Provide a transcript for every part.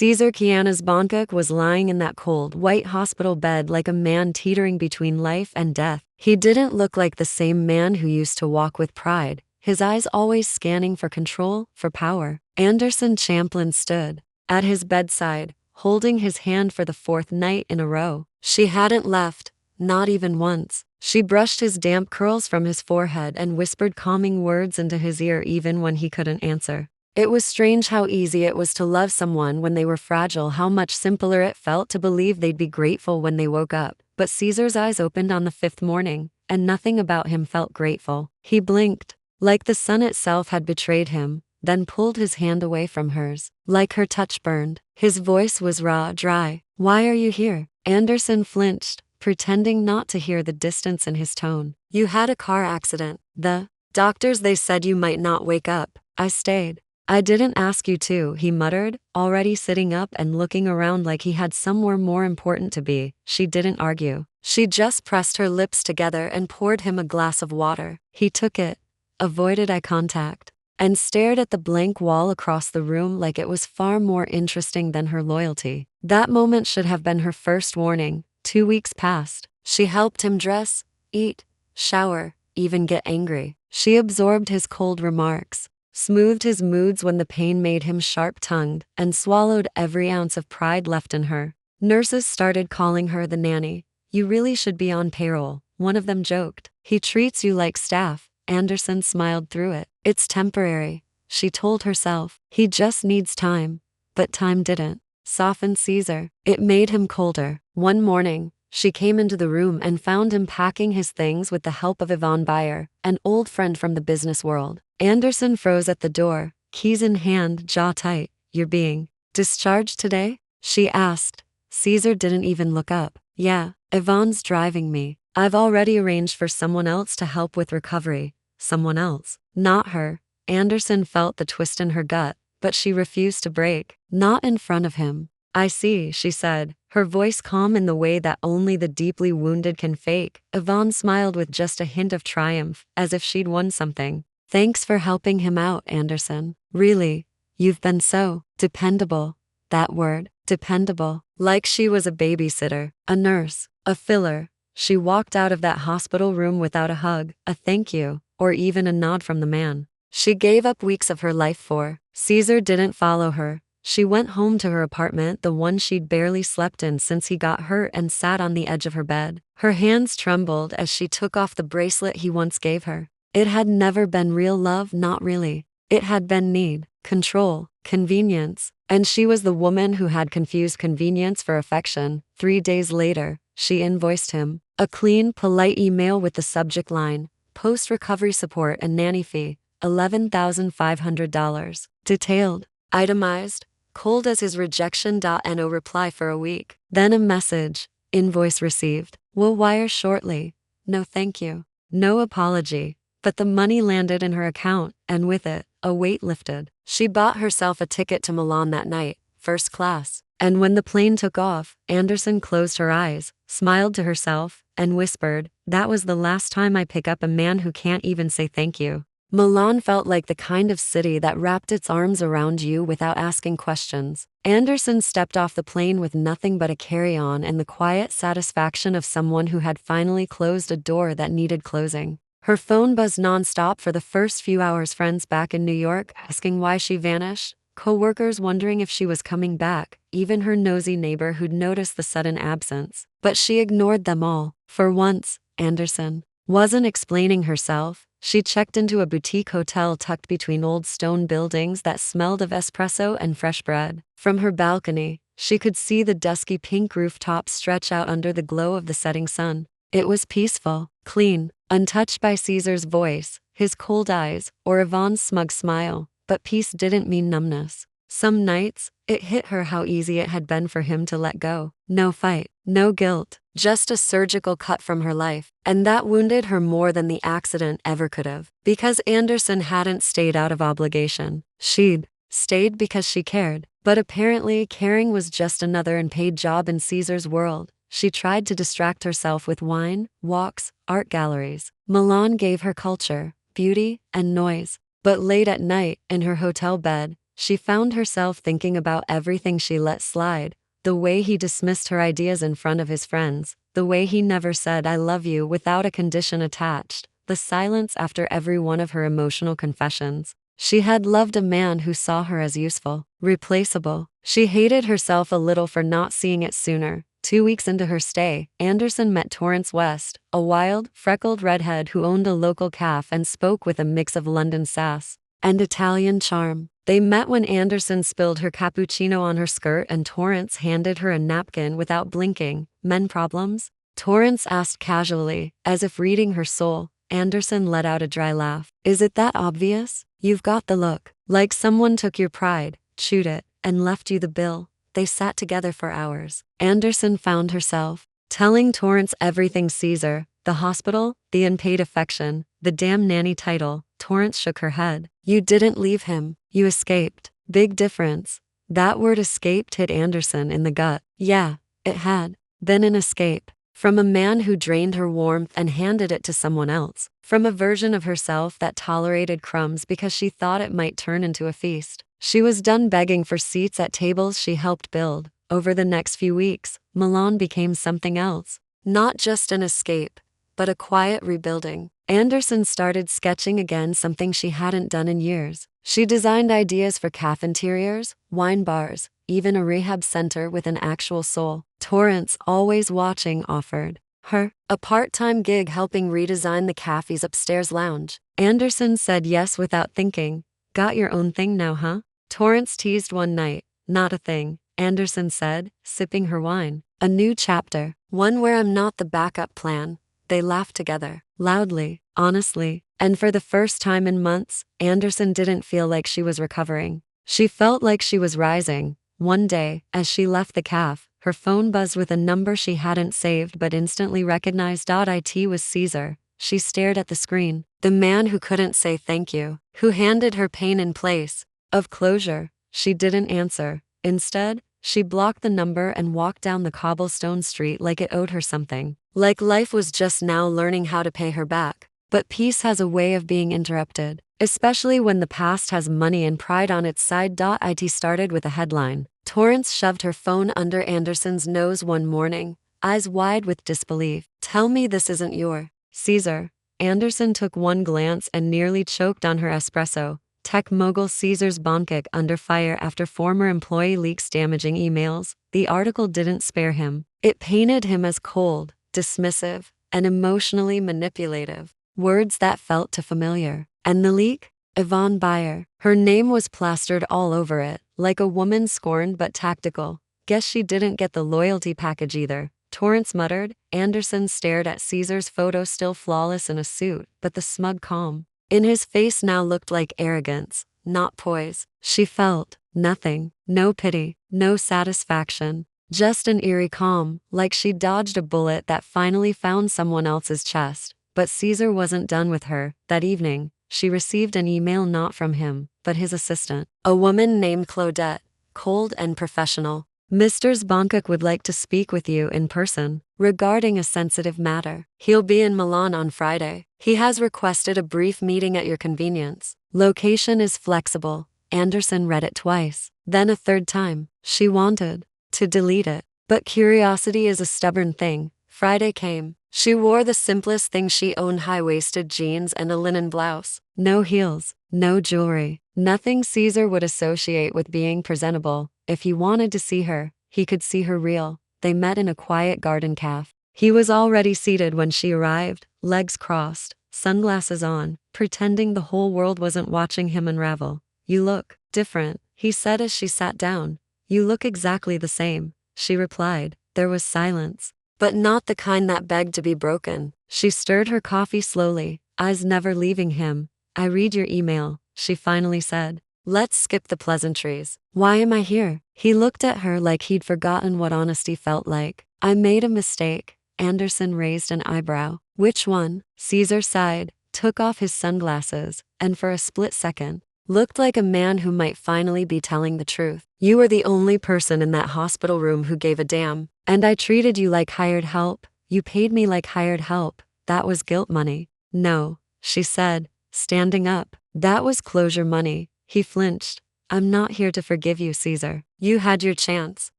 Caesar Kiana's Bonkuk was lying in that cold, white hospital bed like a man teetering between life and death. He didn't look like the same man who used to walk with pride, his eyes always scanning for control, for power. Anderson Champlin stood at his bedside, holding his hand for the fourth night in a row. She hadn't left, not even once. She brushed his damp curls from his forehead and whispered calming words into his ear even when he couldn't answer. It was strange how easy it was to love someone when they were fragile, how much simpler it felt to believe they'd be grateful when they woke up. But Caesar's eyes opened on the fifth morning, and nothing about him felt grateful. He blinked, like the sun itself had betrayed him, then pulled his hand away from hers, like her touch burned. His voice was raw, dry. "Why are you here?" Anderson flinched, pretending not to hear the distance in his tone. "You had a car accident. The doctors, they said you might not wake up. I stayed." "I didn't ask you to," he muttered, already sitting up and looking around like he had somewhere more important to be. She didn't argue. She just pressed her lips together and poured him a glass of water. He took it, avoided eye contact, and stared at the blank wall across the room like it was far more interesting than her loyalty. That moment should have been her first warning. 2 weeks passed. She helped him dress, eat, shower, even get angry. She absorbed his cold remarks, smoothed his moods when the pain made him sharp-tongued, and swallowed every ounce of pride left in her. Nurses started calling her the nanny. "You really should be on payroll," one of them joked. "He treats you like staff." Anderson smiled through it. "It's temporary," she told herself. "He just needs time." But time didn't soften Caesar. It made him colder. One morning, she came into the room and found him packing his things with the help of Yvonne Bayer, an old friend from the business world. Anderson froze at the door, keys in hand, jaw tight. "You're being discharged today?" she asked. Caesar didn't even look up. "Yeah, Yvonne's driving me. I've already arranged for someone else to help with recovery." Someone else. Not her. Anderson felt the twist in her gut, but she refused to break. Not in front of him. "I see," she said, her voice calm in the way that only the deeply wounded can fake. Yvonne smiled with just a hint of triumph, as if she'd won something. "Thanks for helping him out, Anderson. Really, you've been so dependable." That word, dependable. Like she was a babysitter, a nurse, a filler. She walked out of that hospital room without a hug, a thank you, or even a nod from the man she gave up weeks of her life for. Caesar didn't follow her. She went home to her apartment, the one she'd barely slept in since he got hurt, and sat on the edge of her bed. Her hands trembled as she took off the bracelet he once gave her. It had never been real love, not really. It had been need, control, convenience, and she was the woman who had confused convenience for affection. 3 days later, she invoiced him. A clean, polite email with the subject line, "Post-recovery support and nanny fee, $11,500. Detailed, itemized, cold as his rejection.no reply for a week. Then a message, "Invoice received. Will wire shortly. No thank you." No apology. But the money landed in her account, and with it, a weight lifted. She bought herself a ticket to Milan that night, first class. And when the plane took off, Anderson closed her eyes, smiled to herself, and whispered, "That was the last time I pick up a man who can't even say thank you." Milan felt like the kind of city that wrapped its arms around you without asking questions. Anderson stepped off the plane with nothing but a carry-on and the quiet satisfaction of someone who had finally closed a door that needed closing. Her phone buzzed nonstop for the first few hours, friends back in New York asking why she vanished, co-workers wondering if she was coming back, even her nosy neighbor who'd noticed the sudden absence. But she ignored them all. For once, Anderson wasn't explaining herself. She checked into a boutique hotel tucked between old stone buildings that smelled of espresso and fresh bread. From her balcony, she could see the dusky pink rooftops stretch out under the glow of the setting sun. It was peaceful, clean, untouched by Caesar's voice, his cold eyes, or Yvonne's smug smile. But peace didn't mean numbness. Some nights, it hit her how easy it had been for him to let go. No fight, no guilt, just a surgical cut from her life. And that wounded her more than the accident ever could have. Because Anderson hadn't stayed out of obligation. She'd stayed because she cared. But apparently caring was just another unpaid job in Caesar's world. She tried to distract herself with wine, walks, art galleries. Milan gave her culture, beauty, and noise. But late at night, in her hotel bed, she found herself thinking about everything she let slide. The way he dismissed her ideas in front of his friends, the way he never said I love you without a condition attached, the silence after every one of her emotional confessions. She had loved a man who saw her as useful, replaceable. She hated herself a little for not seeing it sooner. 2 weeks into her stay, Anderson met Torrance West, a wild, freckled redhead who owned a local cafe and spoke with a mix of London sass and Italian charm. They met when Anderson spilled her cappuccino on her skirt and Torrance handed her a napkin without blinking. Men problems? Torrance asked casually, as if reading her soul. Anderson let out a dry laugh. Is it that obvious? You've got the look. Like someone took your pride, chewed it, and left you the bill. They sat together for hours. Anderson found herself telling Torrance everything: Caesar, the hospital, the unpaid affection, the damn nanny title. Torrance shook her head. You didn't leave him. You escaped. Big difference. That word escaped hit Anderson in the gut. Yeah, it had been an escape. From a man who drained her warmth and handed it to someone else. From a version of herself that tolerated crumbs because she thought it might turn into a feast. She was done begging for seats at tables she helped build. Over the next few weeks, Milan became something else. Not just an escape, but a quiet rebuilding. Anderson started sketching again, something she hadn't done in years. She designed ideas for cafe interiors, wine bars, even a rehab center with an actual soul. Torrance, always watching, offered her a part-time gig helping redesign the cafe's upstairs lounge. Anderson said yes without thinking. Got your own thing now, huh? Torrance teased one night. Not a thing, Anderson said, sipping her wine. A new chapter, one where I'm not the backup plan. They laughed together, loudly, honestly, and for the first time in months, Anderson didn't feel like she was recovering. She felt like she was rising. One day, as she left the cafe, her phone buzzed with a number she hadn't saved but instantly recognized. It was Caesar. She stared at the screen. The man who couldn't say thank you, who handed her pain in place of closure. She didn't answer. Instead, she blocked the number and walked down the cobblestone street like it owed her something. Like life was just now learning how to pay her back. But peace has a way of being interrupted, especially when the past has money and pride on its side. It started with a headline. Torrance shoved her phone under Anderson's nose one morning, eyes wide with disbelief. Tell me this isn't your Caesar. Anderson took one glance and nearly choked on her espresso. Tech mogul Caesar's Bonkik under fire after former employee leaks damaging emails. The article didn't spare him. It painted him as cold, dismissive, and emotionally manipulative. Words that felt too familiar. And the leak? Yvonne Bayer. Her name was plastered all over it, like a woman scorned but tactical. Guess she didn't get the loyalty package either, Torrance muttered. Anderson stared at Caesar's photo, still flawless in a suit, but the smug calm in his face now looked like arrogance, not poise. She felt nothing, no pity, no satisfaction, just an eerie calm, like she dodged a bullet that finally found someone else's chest. But Caesar wasn't done with her. That evening, she received an email not from him, but his assistant, a woman named Claudette, cold and professional. Mr. Zbonkuk would like to speak with you in person regarding a sensitive matter. He'll be in Milan on Friday. He has requested a brief meeting at your convenience. Location is flexible. Anderson read it twice, then a third time. She wanted to delete it, but curiosity is a stubborn thing. Friday came. She wore the simplest thing she owned: high-waisted jeans and a linen blouse. No heels, no jewelry, nothing Caesar would associate with being presentable. If he wanted to see her, he could see her real. They met in a quiet garden cafe. He was already seated when she arrived, legs crossed, sunglasses on, pretending the whole world wasn't watching him unravel. You look different, he said as she sat down. You look exactly the same, she replied. There was silence, but not the kind that begged to be broken. She stirred her coffee slowly, eyes never leaving him. I read your email, she finally said. Let's skip the pleasantries. Why am I here? He looked at her like he'd forgotten what honesty felt like. I made a mistake. Anderson raised an eyebrow. Which one? Caesar sighed, took off his sunglasses, and for a split second, looked like a man who might finally be telling the truth. You were the only person in that hospital room who gave a damn. And I treated you like hired help. You paid me like hired help. That was guilt money. No, she said, standing up. That was closure money. He flinched. I'm not here to forgive you, Caesar. You had your chance.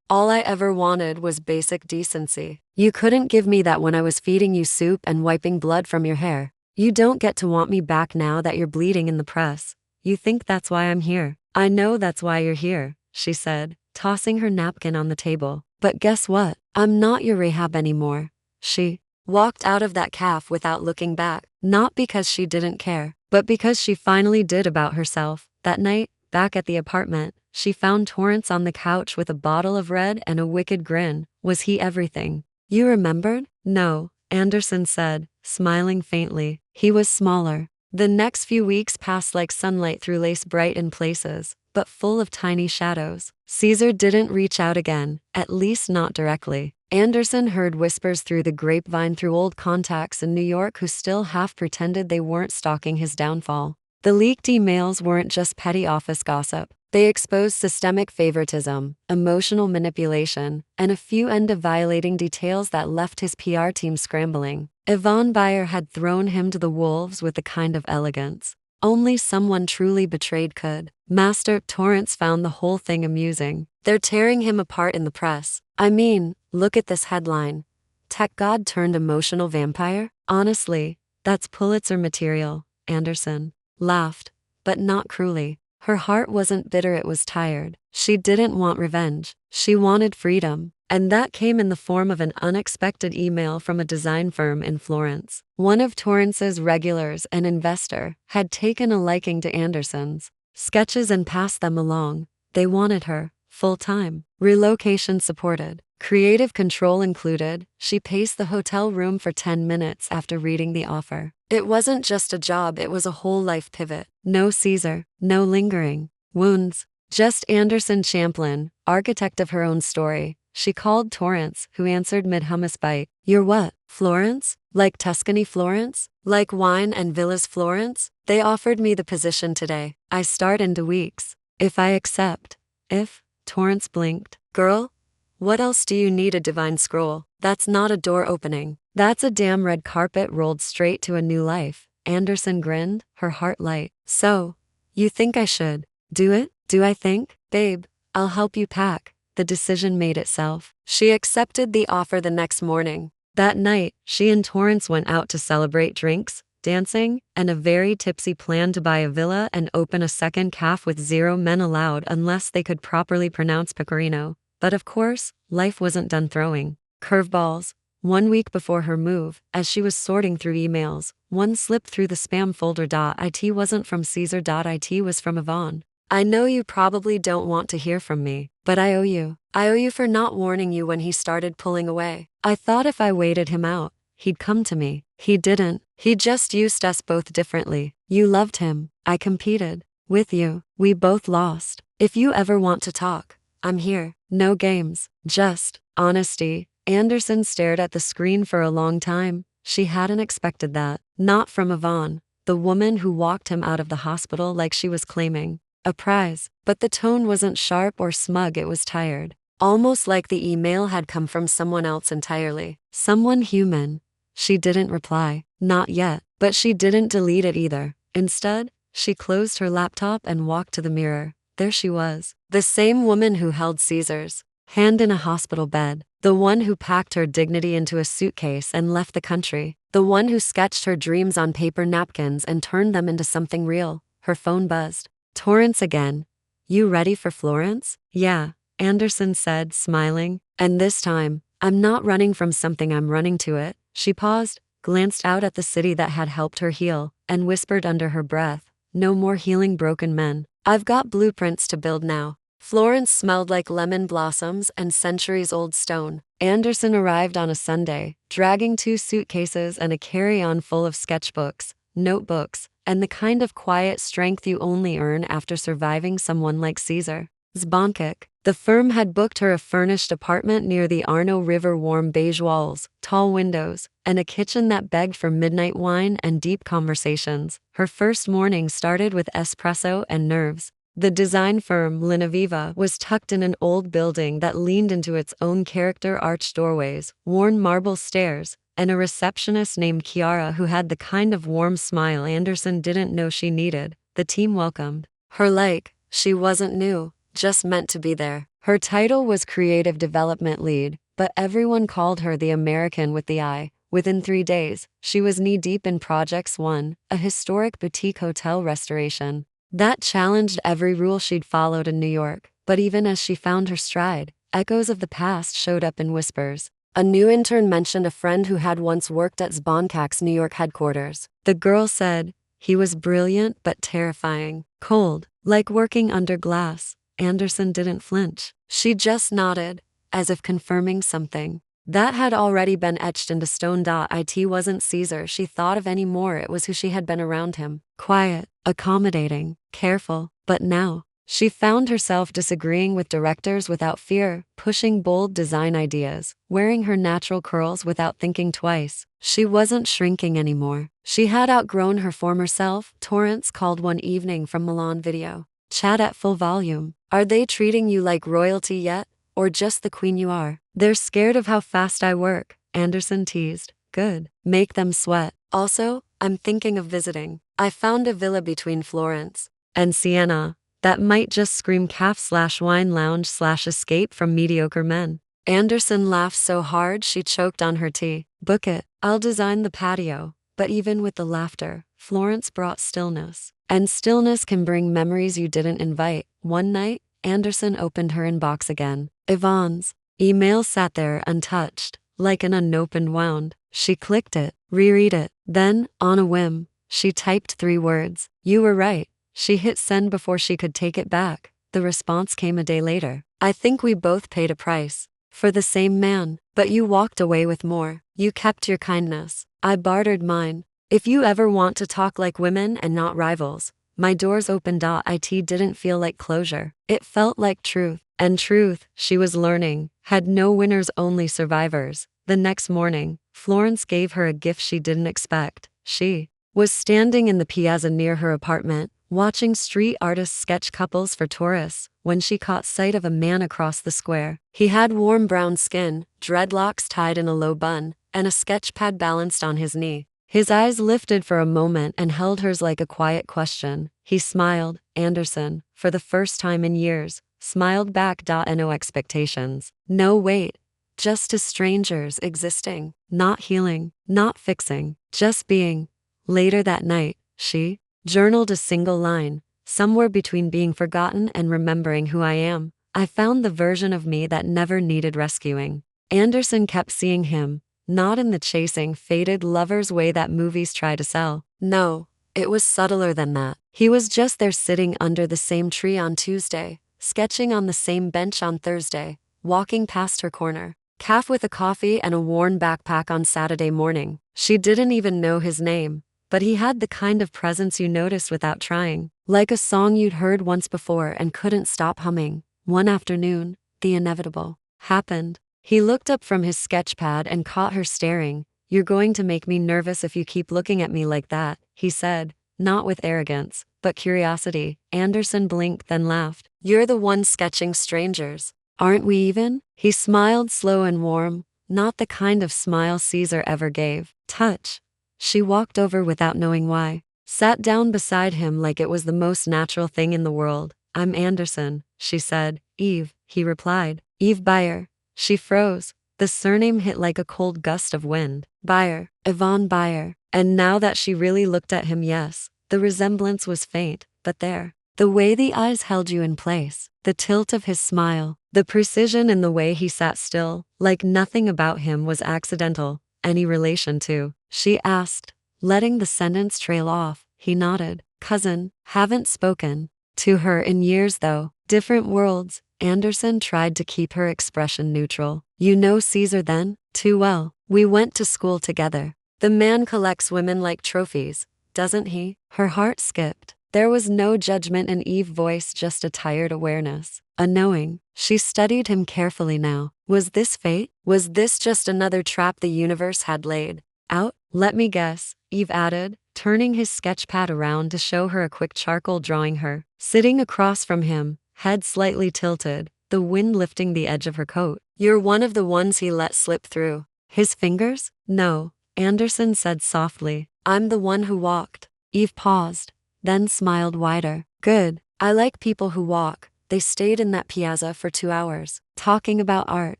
All I ever wanted was basic decency. You couldn't give me that when I was feeding you soup and wiping blood from your hair. You don't get to want me back now that you're bleeding in the press. You think that's why I'm here. I know that's why you're here, she said, tossing her napkin on the table. But guess what? I'm not your Rahab anymore. She walked out of that calf without looking back, not because she didn't care, but because she finally did about herself. That night, back at the apartment, she found Torrance on the couch with a bottle of red and a wicked grin. Was he everything? You remembered? No, Anderson said, smiling faintly. He was smaller. The next few weeks passed like sunlight through lace, bright in places, but full of tiny shadows. Caesar didn't reach out again, at least not directly. Anderson heard whispers through the grapevine through old contacts in New York who still half pretended they weren't stalking his downfall. The leaked emails weren't just petty office gossip. They exposed systemic favoritism, emotional manipulation, and a few end-of-violating details that left his PR team scrambling. Yvonne Bayer had thrown him to the wolves with the kind of elegance only someone truly betrayed could. Master Torrance found the whole thing amusing. They're tearing him apart in the press. I mean, look at this headline. Tech god turned emotional vampire? Honestly, that's Pulitzer material, Anderson laughed, but not cruelly. Her heart wasn't bitter, it was tired. She didn't want revenge. She wanted freedom. And that came in the form of an unexpected email from a design firm in Florence. One of Torrance's regulars, an investor, had taken a liking to Anderson's sketches and passed them along. They wanted her, full-time, relocation supported, creative control included. She paced the hotel room for 10 minutes after reading the offer. It wasn't just a job, it was a whole life pivot. No Caesar, no lingering wounds, just Anderson Champlin, architect of her own story. She called Torrance, who answered mid-hummus bite. You're what, Florence? Like Tuscany Florence? Like wine and villas Florence? They offered me the position today. I start in 2 weeks. If I accept. If? Torrance blinked. Girl? What else do you need a divine scroll? That's not a door opening. That's a damn red carpet rolled straight to a new life. Anderson grinned, her heart light. So, you think I should do it? Do I think? Babe, I'll help you pack. The decision made itself. She accepted the offer the next morning. That night, she and Torrance went out to celebrate drinks, dancing, and a very tipsy plan to buy a villa and open a second calf with 0 men allowed unless they could properly pronounce Pecorino. But of course, life wasn't done throwing curveballs. 1 week before her move, as she was sorting through emails, one slipped through the spam folder. It wasn't from Caesar. It was from Yvonne. I know you probably don't want to hear from me, but I owe you. I owe you for not warning you when he started pulling away. I thought if I waited him out, he'd come to me. He didn't. He just used us both differently. You loved him. I competed with you. We both lost. If you ever want to talk, I'm here. No games, just honesty. Anderson stared at the screen for a long time. She hadn't expected that. Not from Yvonne, the woman who walked him out of the hospital like she was claiming a prize. But the tone wasn't sharp or smug, it was tired. Almost like the email had come from someone else entirely. Someone human. She didn't reply. Not yet. But she didn't delete it either. Instead, she closed her laptop and walked to the mirror. There she was. The same woman who held Caesar's hand in a hospital bed. The one who packed her dignity into a suitcase and left the country. The one who sketched her dreams on paper napkins and turned them into something real. Her phone buzzed. Torrance again. You ready for Florence? Yeah, Anderson said, smiling. And this time, I'm not running from something, I'm running to it. She paused, glanced out at the city that had helped her heal, and whispered under her breath, no more healing broken men. I've got blueprints to build now. Florence smelled like lemon blossoms and centuries-old stone. Anderson arrived on a Sunday, dragging 2 suitcases and a carry-on full of sketchbooks, notebooks, and the kind of quiet strength you only earn after surviving someone like Caesar. Zbonkik. The firm had booked her a furnished apartment near the Arno River, warm beige walls, tall windows, and a kitchen that begged for midnight wine and deep conversations. Her first morning started with espresso and nerves. The design firm, Linaviva, was tucked in an old building that leaned into its own character, arched doorways, worn marble stairs, and a receptionist named Chiara who had the kind of warm smile Anderson didn't know she needed. The team welcomed her like She wasn't new, just meant to be there. Her title was Creative Development Lead, but everyone called her the American with the eye. Within 3 days, she was knee-deep in Projects 1, a historic boutique hotel restoration. That challenged every rule she'd followed in New York, but even as she found her stride, echoes of the past showed up in whispers. A new intern mentioned a friend who had once worked at Zbonkak's New York headquarters. The girl said, "He was brilliant but terrifying. Cold, like working under glass." Anderson didn't flinch. She just nodded, as if confirming something. That had already been etched into stone. It wasn't Caesar she thought of anymore, it was who she had been around him. Quiet, accommodating, careful. But now, she found herself disagreeing with directors without fear, pushing bold design ideas, wearing her natural curls without thinking twice. She wasn't shrinking anymore. She had outgrown her former self. Torrance called one evening from Milan Video. Chat at full volume. "Are they treating you like royalty yet? Or just the queen you are?" "They're scared of how fast I work," Anderson teased. "Good. Make them sweat. Also, I'm thinking of visiting. I found a villa between Florence and Siena that might just scream calf/wine lounge/escape from mediocre men." Anderson laughed so hard she choked on her tea. "Book it. I'll design the patio." But even with the laughter, Florence brought stillness. And stillness can bring memories you didn't invite. One night, Anderson opened her inbox again. Yvonne's email sat there untouched, like an unopened wound. She clicked it, reread it. Then, on a whim, she typed 3 words. "You were right." She hit send before she could take it back. The response came a day later. "I think we both paid a price for the same man, but you walked away with more. You kept your kindness. I bartered mine. If you ever want to talk like women and not rivals, my door's open." It didn't feel like closure. It felt like truth. And truth, she was learning, had no winners, only survivors. The next morning, Florence gave her a gift she didn't expect. She was standing in the piazza near her apartment, watching street artists sketch couples for tourists, when she caught sight of a man across the square. He had warm brown skin, dreadlocks tied in a low bun, and a sketch pad balanced on his knee. His eyes lifted for a moment and held hers like a quiet question. He smiled. Anderson, for the first time in years, smiled back. No expectations. No wait. Just to strangers existing. Not healing. Not fixing. Just being. Later that night, she journaled a single line. "Somewhere between being forgotten and remembering who I am, I found the version of me that never needed rescuing." Anderson kept seeing him. Not in the chasing, faded lover's way that movies try to sell. No, it was subtler than that. He was just there, sitting under the same tree on Tuesday, sketching on the same bench on Thursday, walking past her corner calf with a coffee and a worn backpack on Saturday morning. She didn't even know his name, but he had the kind of presence you notice without trying. Like a song you'd heard once before and couldn't stop humming. One afternoon, the inevitable happened. He looked up from his sketch pad and caught her staring. "You're going to make me nervous if you keep looking at me like that," he said, not with arrogance, but curiosity. Anderson blinked, then laughed. "You're the one sketching strangers. Aren't we even?" He smiled, slow and warm, not the kind of smile Caesar ever gave. "Touch." She walked over without knowing why, sat down beside him like it was the most natural thing in the world. "I'm Anderson," she said. "Eve," he replied. "Eve Beyer." She froze. The surname hit like a cold gust of wind. Beyer. Yvonne Beyer. And now that she really looked at him, yes, the resemblance was faint, but there. The way the eyes held you in place, the tilt of his smile, the precision in the way he sat still, like nothing about him was accidental. "Any relation to?" she asked, letting the sentence trail off. He nodded. "Cousin, haven't spoken to her in years though. Different worlds." Anderson tried to keep her expression neutral. "You know Caesar then?" "Too well. We went to school together. The man collects women like trophies, doesn't he?" Her heart skipped. There was no judgment in Eve's voice, just a tired awareness. A knowing. She studied him carefully now. Was this fate? Was this just another trap the universe had laid out? "Let me guess," Eve added, turning his sketch pad around to show her a quick charcoal drawing her, sitting across from him, head slightly tilted, the wind lifting the edge of her coat. "You're one of the ones he let slip through his fingers?" "No," Anderson said softly. "I'm the one who walked." Eve paused, then smiled wider. "Good. I like people who walk. They stayed in that piazza for 2 hours, talking about art,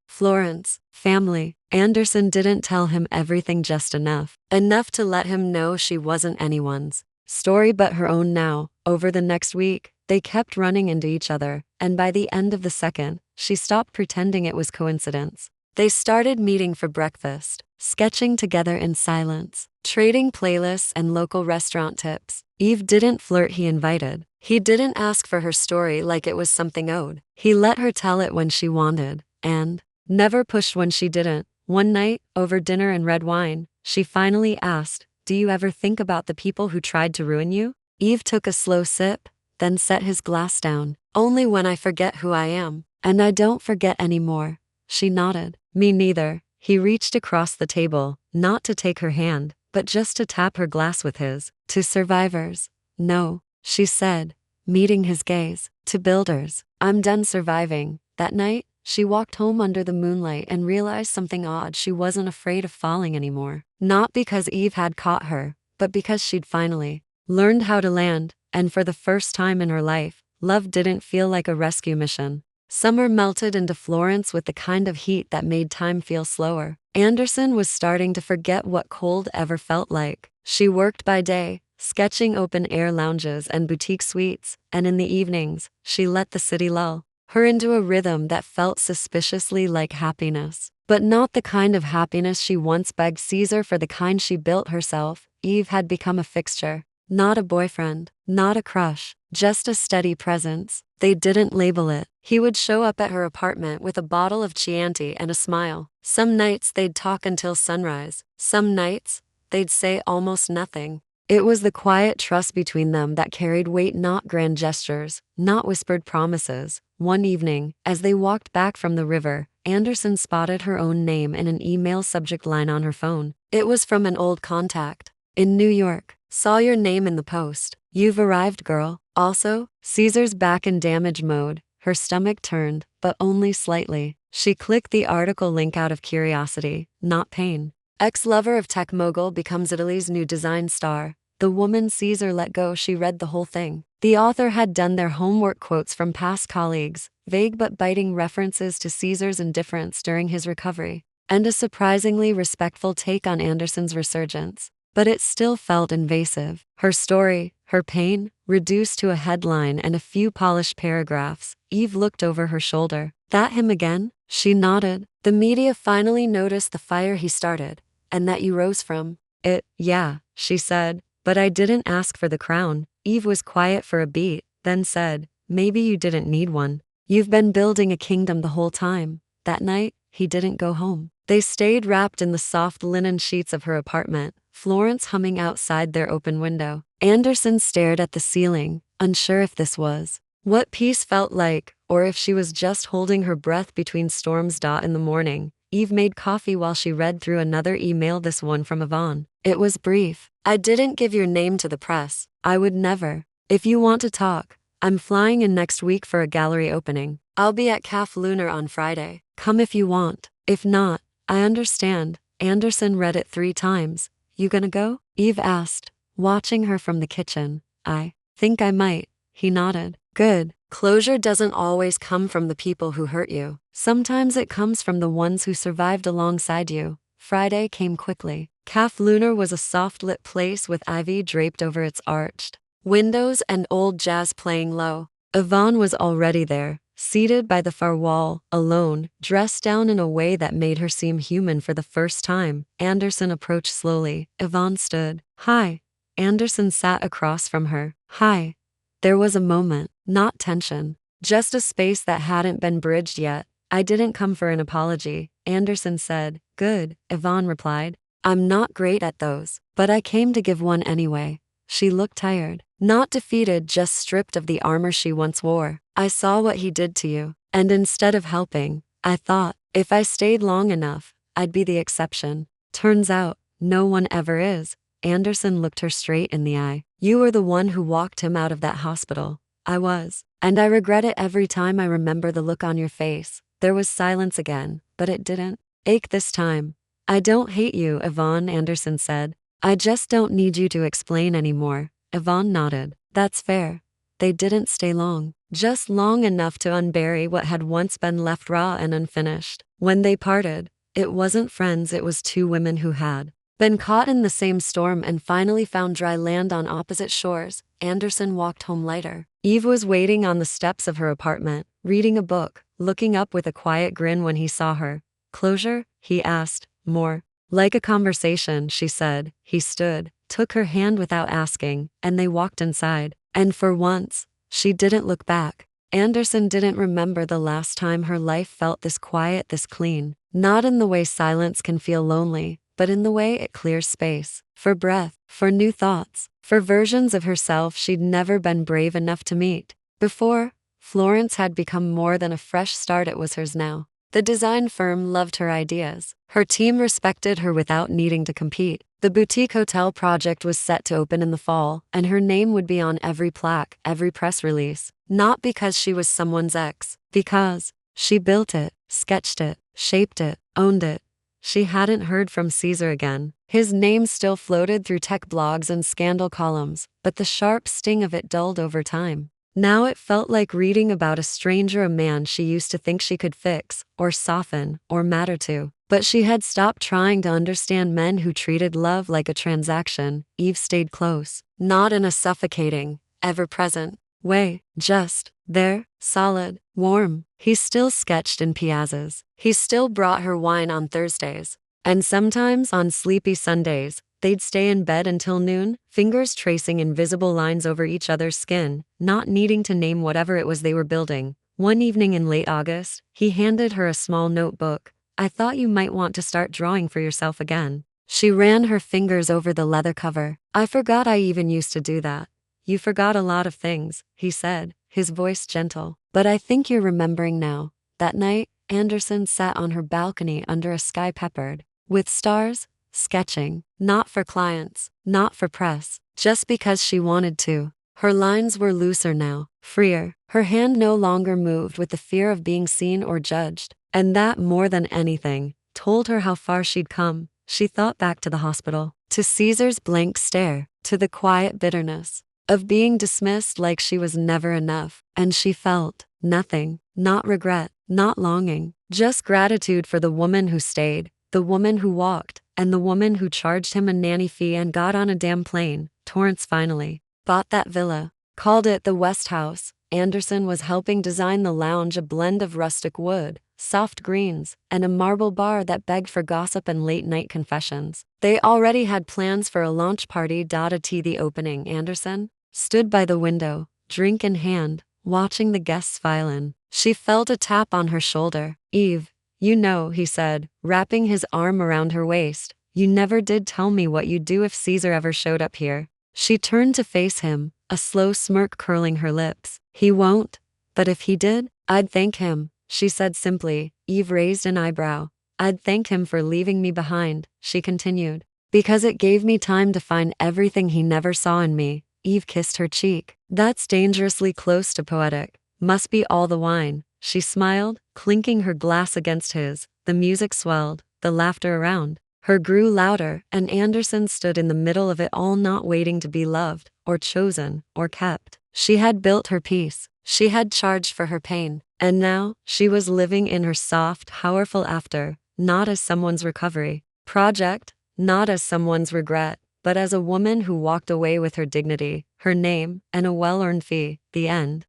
Florence, family. Anderson didn't tell him everything just enough. Enough to let him know she wasn't anyone's story but her own now. Over the next week, they kept running into each other, and by the end of the second, she stopped pretending it was coincidence. They started meeting for breakfast, sketching together in silence, trading playlists and local restaurant tips. Eve didn't flirt, he invited. He didn't ask for her story like it was something owed. He let her tell it when she wanted, and never pushed when she didn't. One night, over dinner and red wine, she finally asked, "Do you ever think about the people who tried to ruin you?" Eve took a slow sip, then set his glass down. "Only when I forget who I am. And I don't forget anymore." She nodded. "Me neither." He reached across the table, not to take her hand, but just to tap her glass with his. "To survivors. No," she said, meeting his gaze. "To builders. I'm done surviving." That night, she walked home under the moonlight and realized something odd. She wasn't afraid of falling anymore. Not because Eve had caught her, but because she'd finally learned how to land, and for the first time in her life, love didn't feel like a rescue mission. Summer melted into Florence with the kind of heat that made time feel slower. Anderson was starting to forget what cold ever felt like. She worked by day, sketching open-air lounges and boutique suites, and in the evenings, she let the city lull her into a rhythm that felt suspiciously like happiness. But not the kind of happiness she once begged Caesar for, the kind she built herself. Eve had become a fixture. Not a boyfriend, not a crush, just a steady presence. They didn't label it. He would show up at her apartment with a bottle of Chianti and a smile. Some nights they'd talk until sunrise. Some nights, they'd say almost nothing. It was the quiet trust between them that carried weight, not grand gestures, not whispered promises. One evening, as they walked back from the river, Anderson spotted her own name in an email subject line on her phone. It was from an old contact. "In New York. Saw your name in the post. You've arrived, girl." Also, Caesar's back in damage mode. Her stomach turned, but only slightly. She clicked the article link out of curiosity, not pain. Ex-lover of tech mogul becomes Italy's new design star. The woman Caesar let go. She read the whole thing. The author had done their homework, quotes from past colleagues, vague but biting references to Caesar's indifference during his recovery, and a surprisingly respectful take on Anderson's resurgence. But it still felt invasive. Her story, her pain, reduced to a headline and a few polished paragraphs. Eve looked over her shoulder. "That him again?" She nodded. "The media finally noticed the fire he started, and that you rose from it." "Yeah," she said, "but I didn't ask for the crown." Eve was quiet for a beat, then said, "Maybe you didn't need one. You've been building a kingdom the whole time." That night, he didn't go home. They stayed wrapped in the soft linen sheets of her apartment, Florence humming outside their open window. Anderson stared at the ceiling, unsure if this was what peace felt like, or if she was just holding her breath between storms. In the morning, Eve made coffee while she read through another email, this one from Yvonne. It was brief. "I didn't give your name to the press. I would never. If you want to talk, I'm flying in next week for a gallery opening. I'll be at Caf Lunar on Friday. Come if you want. If not, I understand." Anderson read it 3 times. "You gonna go?" Eve asked, watching her from the kitchen. "I think I might." He nodded. "Good. Closure doesn't always come from the people who hurt you. Sometimes it comes from the ones who survived alongside you." Friday came quickly. Caf Lunar was a soft-lit place with ivy draped over its arched windows and old jazz playing low. Yvonne was already there, seated by the far wall, alone, dressed down in a way that made her seem human for the first time. Anderson approached slowly. Yvonne stood. "Hi." Anderson sat across from her. "Hi." There was a moment, not tension, just a space that hadn't been bridged yet. "I didn't come for an apology," Anderson said. "Good," Yvonne replied. "I'm not great at those, but I came to give one anyway." She looked tired. Not defeated, just stripped of the armor she once wore. "I saw what he did to you, and instead of helping, I thought, if I stayed long enough, I'd be the exception. Turns out, no one ever is." Anderson looked her straight in the eye. "You were the one who walked him out of that hospital." "I was. And I regret it every time I remember the look on your face." There was silence again, but it didn't ache this time. "I don't hate you, Yvonne," Anderson said. "I just don't need you to explain anymore." Yvonne nodded. "That's fair. They didn't stay long, just long enough to unbury what had once been left raw and unfinished. When they parted, it wasn't friends, it was two women who had been caught in the same storm and finally found dry land on opposite shores. Anderson walked home lighter. Eve was waiting on the steps of her apartment, reading a book, looking up with a quiet grin when he saw her. Closure? He asked. More like a conversation, she said. He stood, took her hand without asking, and they walked inside. And for once, she didn't look back. Anderson didn't remember the last time her life felt this quiet, this clean. Not in the way silence can feel lonely, but in the way it clears space for breath, for new thoughts, for versions of herself she'd never been brave enough to meet. Before, Florence had become more than a fresh start, it was hers now. The design firm loved her ideas. Her team respected her without needing to compete. The boutique hotel project was set to open in the fall, and her name would be on every plaque, every press release. Not because she was someone's ex, because she built it, sketched it, shaped it, owned it. She hadn't heard from Caesar again. His name still floated through tech blogs and scandal columns, but the sharp sting of it dulled over time. Now it felt like reading about a stranger, a man she used to think she could fix, or soften, or matter to. But she had stopped trying to understand men who treated love like a transaction. Eve stayed close, not in a suffocating, ever-present way, just there, solid, warm. He still sketched in piazzas. He still brought her wine on Thursdays. And sometimes on sleepy Sundays, they'd stay in bed until noon, fingers tracing invisible lines over each other's skin, not needing to name whatever it was they were building. One evening in late August, he handed her a small notebook. I thought you might want to start drawing for yourself again. She ran her fingers over the leather cover. I forgot I even used to do that. You forgot a lot of things, he said, his voice gentle. But I think you're remembering now. That night, Anderson sat on her balcony under a sky peppered with stars, sketching, not for clients, not for press, just because she wanted to. Her lines were looser now, freer. Her hand no longer moved with the fear of being seen or judged. And that, more than anything, told her how far she'd come. She thought back to the hospital, to Caesar's blank stare, to the quiet bitterness of being dismissed like she was never enough. And she felt nothing, not regret, not longing, just gratitude for the woman who stayed, the woman who walked, and the woman who charged him a nanny fee and got on a damn plane. Torrance finally bought that villa, called it the West House. Anderson was helping design the lounge, a blend of rustic wood, soft greens, and a marble bar that begged for gossip and late-night confessions. They already had plans for a launch party. The opening. Anderson stood by the window, drink in hand, watching the guests file in. She felt a tap on her shoulder. Eve, you know, he said, wrapping his arm around her waist, you never did tell me what you'd do if Caesar ever showed up here. She turned to face him, a slow smirk curling her lips. He won't, but if he did, I'd thank him, she said simply. Eve raised an eyebrow. I'd thank him for leaving me behind, she continued, because it gave me time to find everything he never saw in me. Eve kissed her cheek. That's dangerously close to poetic. Must be all the wine. She smiled, clinking her glass against his. The music swelled, the laughter around her grew louder, and Anderson stood in the middle of it all, not waiting to be loved, or chosen, or kept. She had built her peace. She had charged for her pain. And now, she was living in her soft, powerful after, not as someone's recovery project, not as someone's regret, but as a woman who walked away with her dignity, her name, and a well-earned fee. The end.